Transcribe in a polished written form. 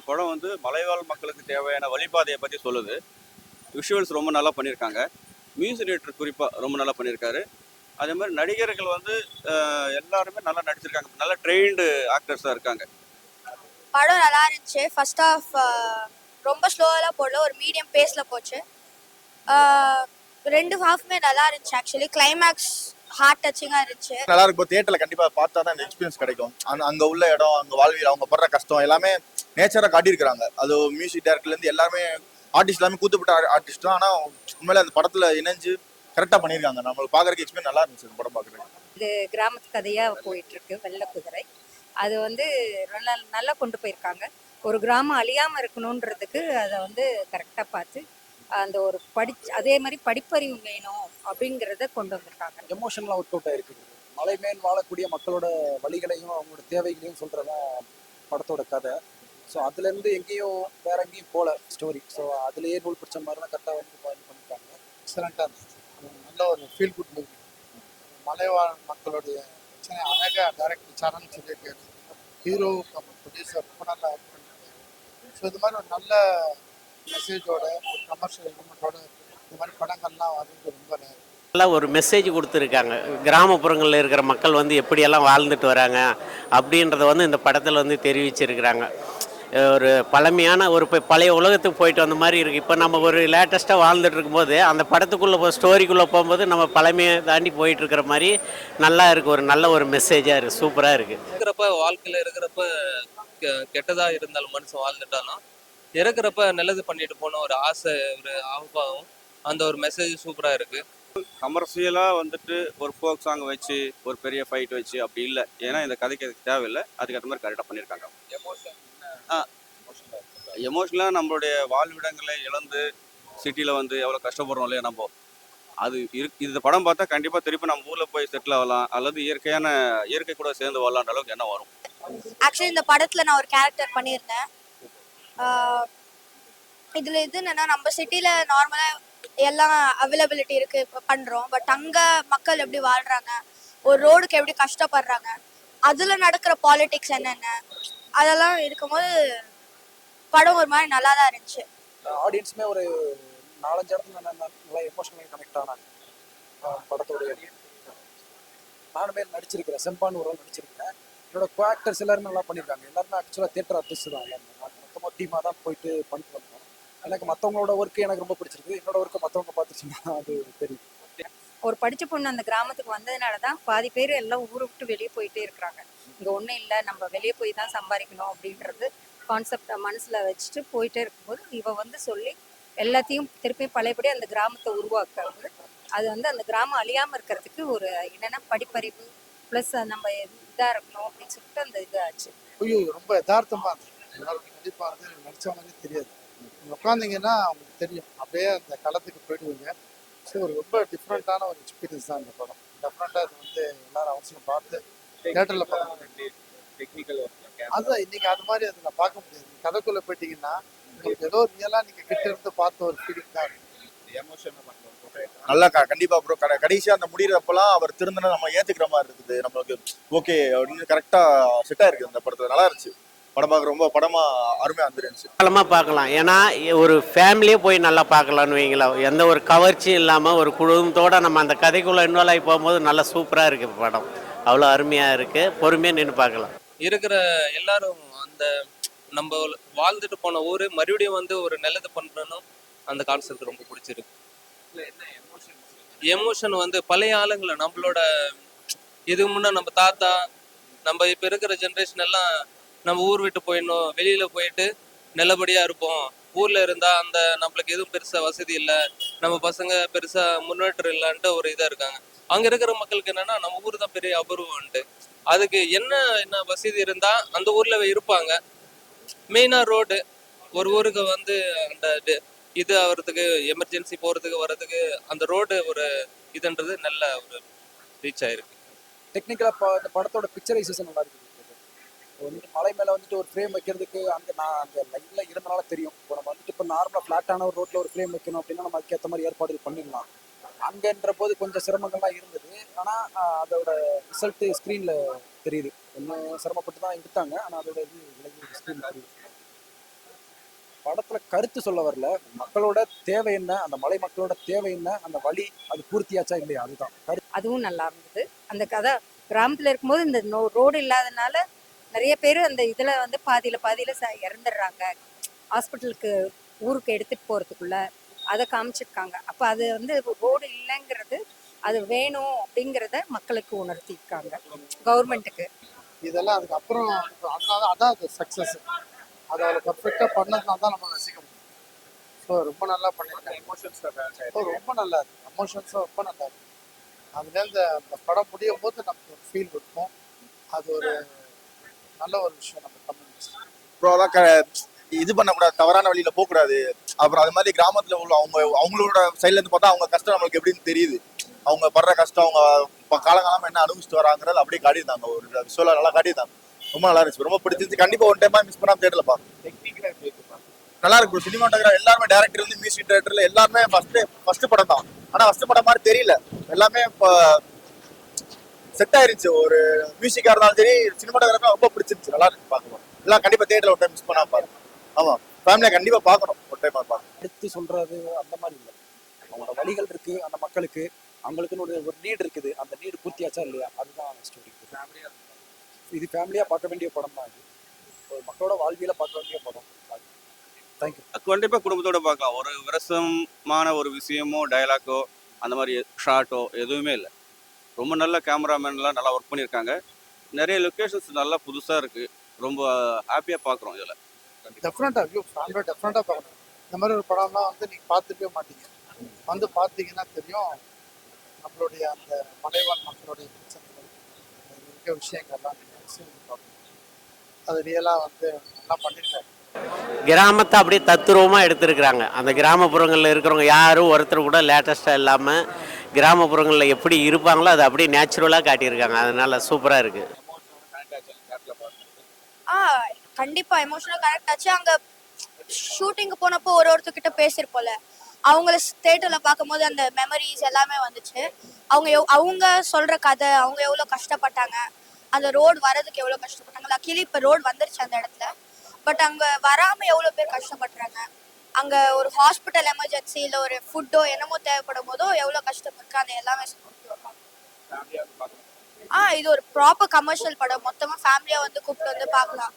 படம் வந்து மலைவாழ் மக்களுக்கு தேவையான வழிபாதையை பற்றி சொல்லுது. விஷுவல்ஸ் ரொம்ப நல்லா பண்ணியிருக்காங்க. மியூசிக் டைரக்டர் குறிப்பாக ரொம்ப நல்லா பண்ணியிருக்காரு. அதே மாதிரி நடிகர்கள் வந்து எல்லாருமே நல்லா நடிச்சிருக்காங்க. நல்லா ட்ரெயின்டு ஆக்டர்ஸாக இருக்காங்க. படம் நல்லா இருந்துச்சு. ஃபர்ஸ்ட் ஹாஃப் ரொம்ப ஸ்லோவெல்லாம் போடல, ஒரு மீடியம் பேஸில் போச்சு. ரெண்டு ஹாஃப்மே நல்லா இருந்துச்சு. ஆக்சுவலி கிளைமேக்ஸ் ஹார்ட் டச்சிங்காக இருந்துச்சு. நல்லா இருக்கும். தியேட்டர்ல கண்டிப்பா பார்த்தா தான் இந்த எக்ஸ்பீரியன்ஸ் கிடைக்கும். அங்க உள்ள இடம், அங்க வாழ்வியல், அவங்க படுற கஷ்டம் எல்லாமே நேச்சரா காட்டியிருக்காங்க. அது மியூசிக் டைரக்டர்ல இருந்து எல்லாமே ஆர்டிஸ்ட் எல்லாமே கூத்துப்பட்ட ஆர்டிஸ்ட் தான். ஆனா உண்மையில அந்த படத்துல இணைஞ்சு கரெக்டா பண்ணியிருக்காங்க. நம்மளுக்கு பாக்குறதுக்கு எக்ஸ்பீரியன்ஸ் நல்லா இருந்துச்சு இந்த படம் பாக்குறதுக்கு. இது கிராமத்து கதையா போயிட்டு இருக்கு வெள்ளை குதிரை. அது வந்து நல்லா கொண்டு போயிருக்காங்க. ஒரு கிராமம் அழியாம இருக்கணும்ன்றதுக்கு அதை வந்து கரெக்டா பார்த்து அந்த ஒரு அதே மாதிரி படிப்பறிவு வேணும் அப்படிங்கிறத கொண்டு வந்திருக்காங்க. எமோஷனலாக ஒர்க் அவுட் ஆயிருக்கு. மலை மேல் வாழக்கூடிய மக்களோட வழிகளையும் அவங்களோட தேவைகளையும் சொல்றதான் படத்தோட கதை. ஸோ அதுலேருந்து எங்கேயும் வேற எங்கேயும் போல ஸ்டோரி. ஸோ அதுலேயே நூல் பிடிச்ச மாதிரி தான் கரெக்டாக வந்து பண்ணியிருக்காங்க. எக்ஸலண்ட்டாக இருந்துச்சு. நல்ல ஒரு ஃபீல் குட் மூவி. மலைவாழ் மக்களுடைய பிரச்சனை அழகாக டைரக்டர் சரண் சொல்லியிருக்காரு. ஹீரோ ப்ரொடியூசர் ரொம்ப நல்லா ஆக்ட் பண்ணியிருக்காரு. ஸோ இது மாதிரி ஒரு நல்ல மெசேஜோட கமர்ஷியல் எலிமெண்ட்டோட இந்த மாதிரி படங்கள்லாம் வர்றது ரொம்ப நல்லா ஒரு மெசேஜ் கொடுத்துருக்காங்க. கிராமப்புறங்களில் இருக்கிற மக்கள் வந்து எப்படியெல்லாம் வாழ்ந்துட்டு வராங்க அப்படின்றத வந்து இந்த படத்தில் வந்து தெரிவிச்சிருக்கிறாங்க. ஒரு பழமையான ஒரு பழைய உலகத்துக்கு போயிட்டு வந்த மாதிரி இருக்குது. இப்போ நம்ம ஒரு லேட்டஸ்ட்டாக வாழ்ந்துட்டு இருக்கும்போது அந்த படத்துக்குள்ளே ஸ்டோரிக்குள்ளே போகும்போது நம்ம பழமையை தாண்டி போயிட்டு இருக்கிற மாதிரி நல்லா இருக்குது. ஒரு நல்ல ஒரு மெசேஜாக இருக்குது. சூப்பராக இருக்குது. இருக்கிறப்ப வாழ்க்கையில் இருக்கிறப்ப கெட்டதாக இருந்தாலும் மனுஷன் வாழ்ந்துட்டாலும் இறக்குறப்ப நல்லது பண்ணிட்டு போன ஒரு ஆசை, ஒரு ஆபாவும் அந்த ஒரு மெசேஜ் சூப்பராக இருக்குது. கமர்ஷியலாக வந்துட்டு ஒரு ஃபோக் சாங் வச்சு ஒரு பெரிய ஃபைட் வச்சு அப்படி இல்லை. ஏன்னா இந்த கதைக்கு அதுக்கு தேவையில்லை. அதுக்கேற்ற மாதிரி கரெக்டாக பண்ணியிருக்காங்க. எமோஷனலாக நம்மளுடைய வாழ்விடங்களை இழந்து சிட்டியில் வந்து எவ்வளோ கஷ்டப்படுறோம் இல்லையா நம்ம, அது இந்த படம் பார்த்தா கண்டிப்பாக திருப்பி நம்ம ஊரில் போய் செட்டில் ஆகலாம், அல்லது இயற்கை கூட சேர்ந்து வாழலான்ற அளவுக்கு என்ன வரும். ஆக்சுவலி இந்த படத்தில் நான் ஒரு கேரக்டர் பண்ணியிருந்தேன். இதில் இது என்னன்னா, நம்ம சிட்டியில் நார்மலாக எல்லாம் அவைலபிலிட்டி இருக்கு பண்றோம். பட் அங்க மக்கள் எப்படி வாழ்றாங்க, ஒரு ரோடுக்கு எப்படி கஷ்டப்படுறாங்க, அதுல நடக்கிற பாலிடிக்ஸ் என்னென்ன, அதெல்லாம் இருக்கும்போது படம் ஒரு மாதிரி நல்லா தான் இருந்துச்சு. ஆடியன்ஸுமே ஒரு 4-5 இடத்துல நல்லா எமோஷனலி கனெக்ட் ஆனாங்க படத்தோடைய. நானுமே நடிச்சிருக்கிறேன், செம்பான்னு ஒரு நடிச்சிருக்கேன். என்னோட கோ ஆக்டர்ஸ் எல்லாருமே நல்லா பண்ணியிருக்காங்க. எல்லாருமே ஆக்சுவலாக தியேட்டர் ஆர்டிஸ்ட் தான். எல்லாருமே மொத்தமாக டீமாக தான் போயிட்டு பண்ணிட்டு வந்தோம். எனக்கு மற்றவங்களோட ஒர்க்கு எனக்கு ரொம்ப பிடிச்சிருக்கு. என்னோட ஒர்க்கை மற்றவங்க பார்த்துச்சுன்னா அது தெரியும். ஒரு படித்த பொண்ணு அந்த கிராமத்துக்கு வந்ததுனால தான் பாதி பேர் எல்லாம் ஊரை விட்டு வெளியே போயிட்டே இருக்கிறாங்க. இங்கே ஒன்றும் இல்லை, நம்ம வெளியே போய் தான் சம்பாதிக்கணும் அப்படின்றது கான்செப்டை மனசில் வச்சுட்டு போயிட்டே இருக்கும்போது இவ வந்து சொல்லி எல்லாத்தையும் திருப்பி பழையபடி அந்த கிராமத்தை உருவாக்குறது. அது வந்து அந்த கிராமம் அழியாமல் இருக்கிறதுக்கு ஒரு என்னென்னா படிப்பறிவு ப்ளஸ் நம்ம இதாக இருக்கணும் அப்படின்னு சொல்லிட்டு அந்த இது ஆச்சு. ஐயோ ரொம்ப யதார்த்தமாக இருந்துச்சு. கண்டிப்பாக வந்து நடித்த மாதிரி தெரியாது. நீங்கள் உட்காந்திங்கன்னா அவங்களுக்கு தெரியும், அப்படியே அந்த களத்துக்கு போயிடுவீங்க. ஸோ ஒரு ரொம்ப டிஃப்ரெண்ட்டான ஒரு எக்ஸ்பீரியன்ஸ் தான் இந்த படம். டெஃபினட்டாக இது வந்து எல்லாரும் அவசியம் பார்த்து தேட்டரில் பார்க்க. டெக்னிக்கல் அதுதான் இன்னைக்கு அது மாதிரி அதை நான் பார்க்க முடியாது. கதைக்குள்ளே போயிட்டீங்கன்னா உங்களுக்கு ஏதோ ரியலாக நீங்கள் கிட்ட இருந்து பார்த்த ஒரு ஃபீலிங் தான் இருக்கும். நல்லா கண்டிப்பா ப்ரோ. கடைசியா அந்த முடிகிறப்பெல்லாம் அவர் திருந்தன நம்ம ஏத்துக்கிற மாதிரி இருக்குது. நம்மளுக்கு ஓகே அப்படின்னு கரெக்டா செட் ஆயிருக்கு அந்த படத்துல. நல்லா இருந்துச்சு படம் பார்க்க. ரொம்ப படமா அருமையா வந்துருந்துச்சு. படமாக பார்க்கலாம். ஏன்னா ஒரு ஃபேமிலியே போய் நல்லா பார்க்கலான்னு வைங்களா. எந்த ஒரு கவர்ச்சியும் இல்லாமல் ஒரு குடும்பத்தோடு நம்ம அந்த கதைக்குள்ளே இன்வால்வ் ஆகி போகும்போது நல்லா சூப்பராக இருக்குது படம். அவ்வளோ அருமையாக இருக்குது. பொறுமையாக நின்று பார்க்கலாம். இருக்கிற எல்லாரும் அந்த நம்ம வாழ்ந்துட்டு போன ஊர் மறுபடியும் வந்து ஒரு நல்லது பண்ணணும், அந்த கான்செப்ட் ரொம்ப பிடிச்சிருக்கு. எமோஷன் வந்து பழைய ஆளுங்களை நம்மளோட இதுக்கு முன்னே நம்ம தாத்தா, நம்ம இப்போ இருக்கிற ஜென்ரேஷன் எல்லாம் நம்ம ஊர் விட்டு போயிடணும், வெளியில போயிட்டு நல்லபடியா இருப்போம், ஊர்ல இருந்தா அந்த நம்மளுக்கு எதுவும் பெருசா வசதி இல்லை, நம்ம பசங்க பெருசா முன்னேற்றம் இல்லைன்ட்டு ஒரு இதா இருக்காங்க. அங்க இருக்கிற மக்களுக்கு என்னன்னா நம்ம ஊர் தான் பெரிய அபூர்வம்ன்ட்டு. அதுக்கு என்ன வசதி இருந்தா அந்த ஊர்ல இருப்பாங்க. மெயினா ரோடு, ஒரு ஊருக்கு வந்து அந்த இது ஆகிறதுக்கு எமர்ஜென்சி போகிறதுக்கு வர்றதுக்கு அந்த ரோடு ஒரு இதுன்றது நல்ல ஒரு ரீச் ஆயிருக்கு. டெக்னிக்கலாக இந்த படத்தோட பிக்சரைசேஷன் நல்லா இருக்குது. வந்துட்டு மலை மேலே வந்துட்டு ஒரு ஃப்ரேம் வைக்கிறதுக்கு அந்த அந்த லைனில் இருந்தனால தெரியும். இப்போ நம்ம வந்துட்டு இப்போ நார்மலாக ஃப்ளாட்டான ஒரு ரோட்டில் ஒரு ஃப்ரேம் வைக்கணும் அப்படின்னா நம்ம அதுக்கேற்ற மாதிரி ஏற்பாடு பண்ணிடலாம். அங்கன்ற போது கொஞ்சம் சிரமங்கள்லாம் இருந்தது. ஆனால் அதோட ரிசல்ட்டு ஸ்க்ரீனில் தெரியுது. கொஞ்சம் சிரமப்பட்டு தான் எடுத்தாங்க, ஆனால் அதோட இது ஸ்க்ரீனில் தெரியுது. படத்துல கருத்து சொல்ல வரல, மக்களோட தேவை என்ன, அந்த மலை மக்களோட தேவை என்ன, அந்த வழி அது பூர்த்தியாச்சா இல்லையா, அதுதான் கருத்து. அதுவும் நல்லா இருந்தது. அந்த கதை கிராமத்துல இருக்கும்போது இந்த ரோடு இல்லாதனால நிறைய பேர் அந்த இதுல வந்து பாதியில இறந்துடுறாங்க. ஹாஸ்பிட்டலுக்கு ஊருக்கு எடுத்துட்டு போறதுக்குள்ள அதை காமிச்சிருக்காங்க. அப்ப அது வந்து ரோடு இல்லைங்கிறது அது வேணும் அப்படிங்கிறத மக்களுக்கு உணர்த்தியிருக்காங்க, கவர்மெண்ட்டுக்கு. இதெல்லாம் அதுக்கப்புறம் அதனால அதான் அது சக்ஸஸ். அதை அவளை பர்ஃபெக்டாக பண்ணதுனால தான் நம்ம ரசிக்க முடியும். ஸோ ரொம்ப நல்லா பண்ணியிருக்காங்க. ரொம்ப நல்லா இருக்கு, எமோஷன்ஸும் ரொம்ப நல்லா இருக்கு. அதுலேருந்து அந்த படம் முடியும் போது நமக்கு ஒரு ஃபீல் இருக்கும். அது ஒரு நல்ல ஒரு விஷயம் நம்ம தமிழ். ப்ரோ அதான் இது பண்ணக்கூடாது, தவறான வழியில போகக்கூடாது. அப்புறம் அது மாதிரி கிராமத்துல உள்ள அவங்களோட சைட்ல இருந்து பார்த்தா அவங்க கஷ்டம் நம்மளுக்கு எப்படின்னு தெரியுது. அவங்க படுற கஷ்டம், அவங்க காலகாலமா என்ன அனுபவிச்சுட்டு வராங்கிறது அப்படியே காட்டியிருந்தாங்க. ஒரு விஷுவலா நல்லா காட்டியிருந்தாங்க. ரொம்ப நல்லா இருந்துச்சு, ரொம்ப பிடிச்சிருந்துச்சு. கண்டிப்பா ஒன் டைமா மிஸ் பண்ணாம தேட்டர்ல பாருங்க. நல்லா இருக்கு. சினிமாட்டோகிராஃபர் எல்லாருமே, டேரக்டர் இருந்து மியூசிக் டைரக்டர்ல எல்லாருமே ஃபர்ஸ்ட் படம் தான். ஆனா ஃபர்ஸ்ட் படம் மாதிரி தெரியல, எல்லாமே இப்போ செட் ஆயிருச்சு. ஒரு மியூசிக்கா இருந்தாலும் சரி, சினிமாட்டோகிராஃபர் ரொம்ப பிடிச்சிருச்சு. நல்லா இருக்கு, பார்க்கலாம். எல்லாம் கண்டிப்பா தேட்டர்ல ஒரு டைம் மிஸ் பண்ணாம பாருங்க. ஆமா, ஃபேமிலியா கண்டிப்பா பார்க்கணும், ஒரு டைம் பாருங்க. எடுத்து சொல்றது அந்த மாதிரி இல்லை. அவங்களோட வழிகள் இருக்கு, அந்த மக்களுக்கு அவங்களுக்குன்னு ஒரு நீட் இருக்குது. அந்த நீடு பூர்த்தியாச்சா இல்லையா, அதுதான் ஸ்டோரி. இது ஃபேமிலியா பார்க்க வேண்டிய படம் தான். இது ஒரு மக்களோட வாழ்வியல பார்க்க வேண்டிய படம். தேங்க்யூ. கண்டிப்பா குடும்பத்தோட பார்க்கலாம். ஒரு விரசமான ஒரு விஷயமோ டயலாக்கோ அந்த மாதிரி ஷார்ட்டோ எதுவுமே இல்லை. ரொம்ப நல்ல கேமராமேன்லாம் நல்லா ஒர்க் பண்ணியிருக்காங்க. நிறைய லொக்கேஷன்ஸ் நல்லா புதுசாக இருக்குது. ரொம்ப ஹாப்பியாக பார்க்குறோம் இதில். டெஃபினட்டாக வியூ ஃபேமிலியாக டெஃபினட்டாக பார்க்கணும். இந்த மாதிரி ஒரு படம்லாம் வந்து நீங்கள் பார்த்துக்கவே மாட்டீங்க. வந்து பார்த்தீங்கன்னா தெரியும் நம்மளுடைய அந்த மலைவாழ் மக்களுடைய பிரச்சனைகள், இருக்க விஷயங்கள்லாம் நீங்கள் பார்க்கணும். அது ரியலாக வந்து நல்லா பண்ணியிருக்காங்க. கிராமத்தை அப்படியே தத்துரூபமாக எடுத்திருக்கிறாங்க. அந்த கிராமப்புறங்களில் இருக்கிறவங்க யாரும் ஒருத்தர் கூட லேட்டஸ்ட்டாக இல்லாமல் கிராமப்புறங்களில் எப்படி இருப்பாங்களோ அதை அப்படியே நேச்சுரலாக காட்டியிருக்காங்க. அதனால சூப்பராக இருக்குது. கண்டிப்பா எமோஷனல் கனெக்ட் ஆச்சு. அங்க ஷூட்டிங்கு போனப்போ ஒருத்தர்கிட்ட பேசியிருப்போம்ல, அவங்கள தேட்டர்ல பார்க்கும்போது அந்த மெமரிஸ் எல்லாமே வந்துச்சு. அவங்க சொல்ற கதை, அவங்க எவ்வளவு கஷ்டப்பட்டாங்க, அந்த ரோடு வரதுக்கு எவ்வளவு கஷ்டப்பட்டாங்க. லக்கிலி இப்ப ரோடு வந்துருச்சு அந்த இடத்துல. பட் அங்க வராம எவ்வளவு பேர் கஷ்டப்படுறாங்க. அங்க ஒரு ஹாஸ்பிட்டல் எமர்ஜென்சி இல்ல ஒரு ஃபுட்டோ என்னமோ தேவைப்படும் போதோ எவ்வளவு கஷ்டப்பட்டிருக்காங்க. எல்லாமே இது ஒரு ப்ராப்பர் கமர்ஷியல் படம். மொத்தமா ஃபேமிலியா வந்து கூப்பிட்டு வந்து பார்க்கலாம்.